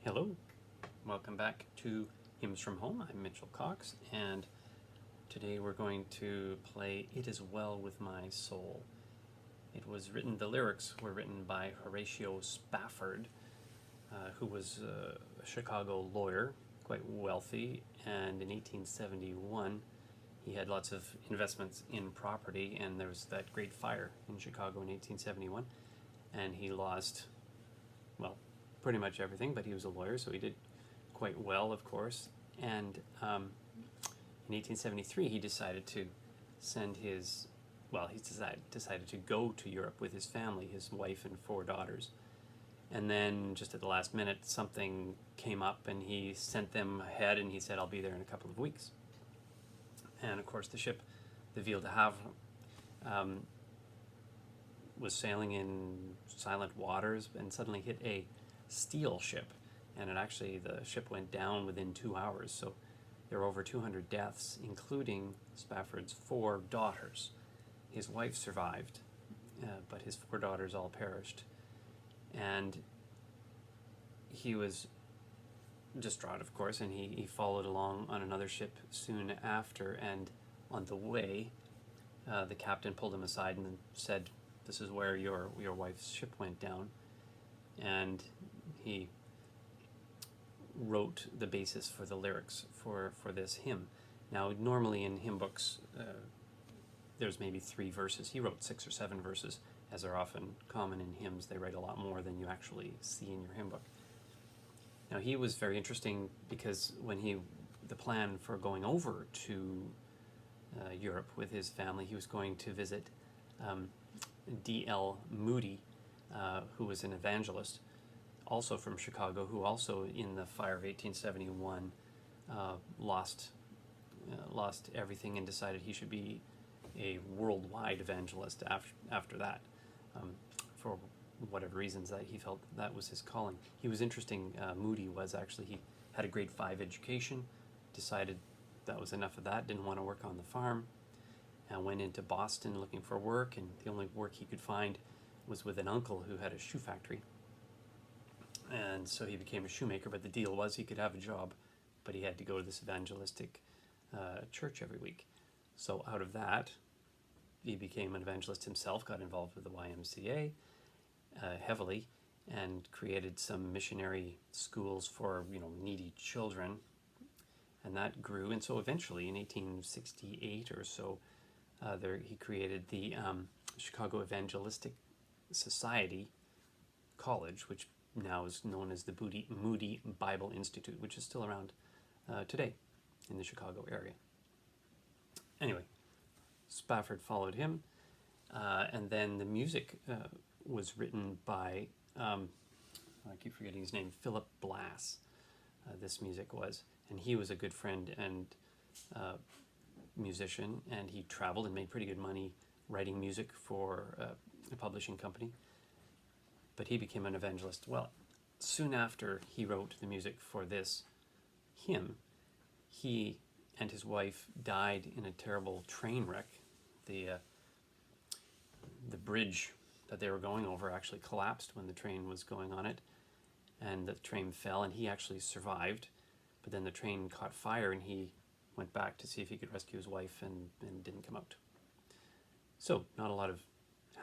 Hello, welcome back to Hymns from Home. I'm Mitchell Cox, and today we're going to play It Is Well With My Soul. The lyrics were written by Horatio Spafford, who was a Chicago lawyer, quite wealthy, and in 1871 he had lots of investments in property, and there was that great fire in Chicago in 1871, and he lost, well, pretty much everything, but he was a lawyer, so he did quite well, of course. And in 1873, he decided to send decided to go to Europe with his family, his wife and 4 daughters. And then just at the last minute, something came up, and he sent them ahead, and he said, I'll be there in a couple of weeks. And of course, the ship, the Ville de Havre, was sailing in silent waters and suddenly hit a steel ship, and the ship went down within 2 hours. So there were over 200 deaths, including Spafford's 4 daughters. His wife survived, but his 4 daughters all perished, and he was distraught, of course, and he followed along on another ship soon after, and on the way the captain pulled him aside and said, this is where your wife's ship went down. And he wrote the basis for the lyrics for this hymn. Now, normally in hymn books, there's maybe 3 verses. He wrote 6 or 7 verses, as are often common in hymns. They write a lot more than you actually see in your hymn book. Now, he was very interesting because the plan for going over to Europe with his family, he was going to visit D.L. Moody, who was an evangelist, also from Chicago, who also in the fire of 1871 lost everything and decided he should be a worldwide evangelist after that, for whatever reasons that he felt that was his calling. He was interesting. Moody was actually, he had a grade 5 education, decided that was enough of that, didn't want to work on the farm, and went into Boston looking for work, and the only work he could find was with an uncle who had a shoe factory. And so he became a shoemaker, but the deal was he could have a job, but he had to go to this evangelistic church every week. So out of that, he became an evangelist himself, got involved with the YMCA heavily, and created some missionary schools for needy children, and that grew. And so eventually, in 1868 or so, he created the Chicago Evangelistic Society College, which now is known as the Moody Bible Institute, which is still around today in the Chicago area. Anyway, Spafford followed him, and then the music was written by, I keep forgetting his name, Philip Blass. This music was, and he was a good friend and musician, and he traveled and made pretty good money writing music for a publishing company. But he became an evangelist. Well, soon after he wrote the music for this hymn, he and his wife died in a terrible train wreck. The bridge that they were going over actually collapsed when the train was going on it, and the train fell, and he actually survived. But then the train caught fire, and he went back to see if he could rescue his wife, and didn't come out. So not a lot of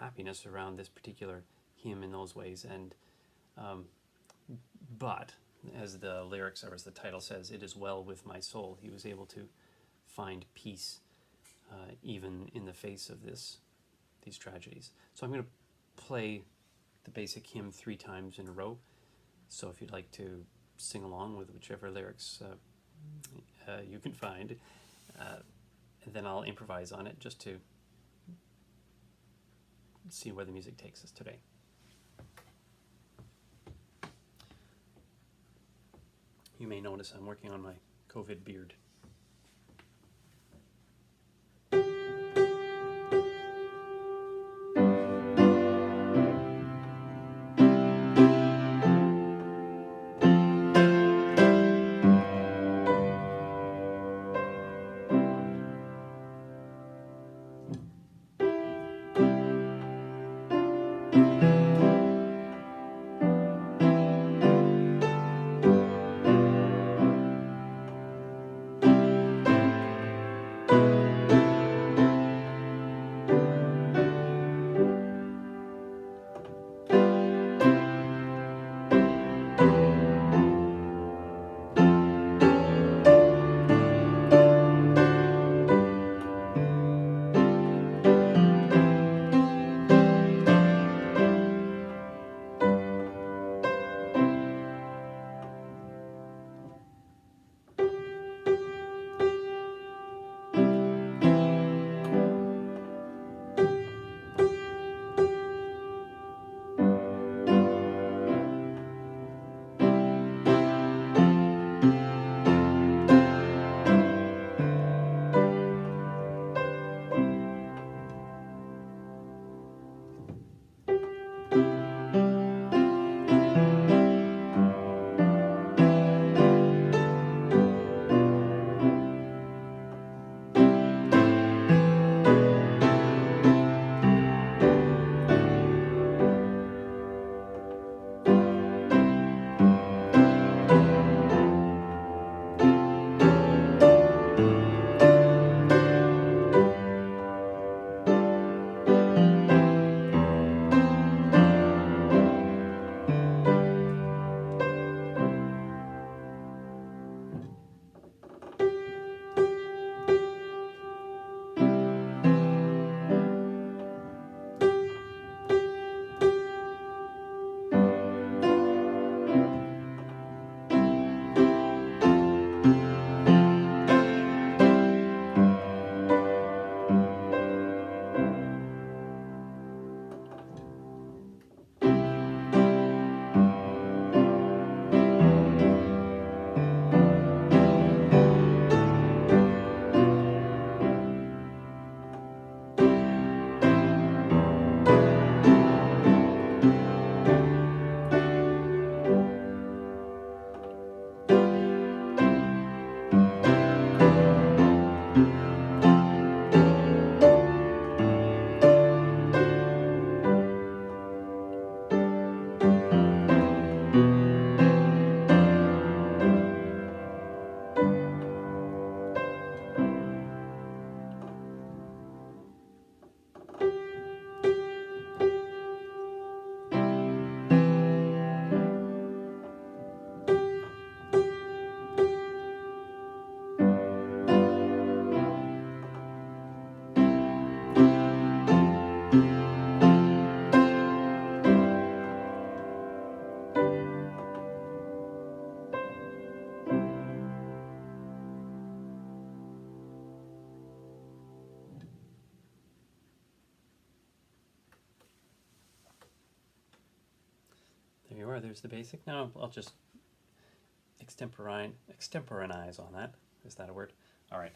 happiness around this particular hymn in those ways, and but as the lyrics, or as the title says, it is well with my soul. He was able to find peace even in the face of these tragedies. So I'm going to play the basic hymn 3 times in a row. So if you'd like to sing along with whichever lyrics you can find, and then I'll improvise on it just to see where the music takes us today. You may notice I'm working on my COVID beard. there's the basic. Now I'll just extemporize on that. Is that a word? All right.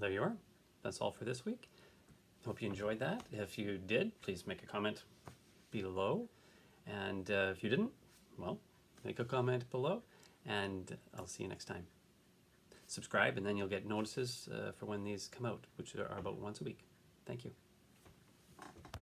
there you are. That's all for this week. Hope you enjoyed that. If you did, please make a comment below. And if you didn't, well, make a comment below. And I'll see you next time. Subscribe, and then you'll get notices for when these come out, which are about once a week. Thank you.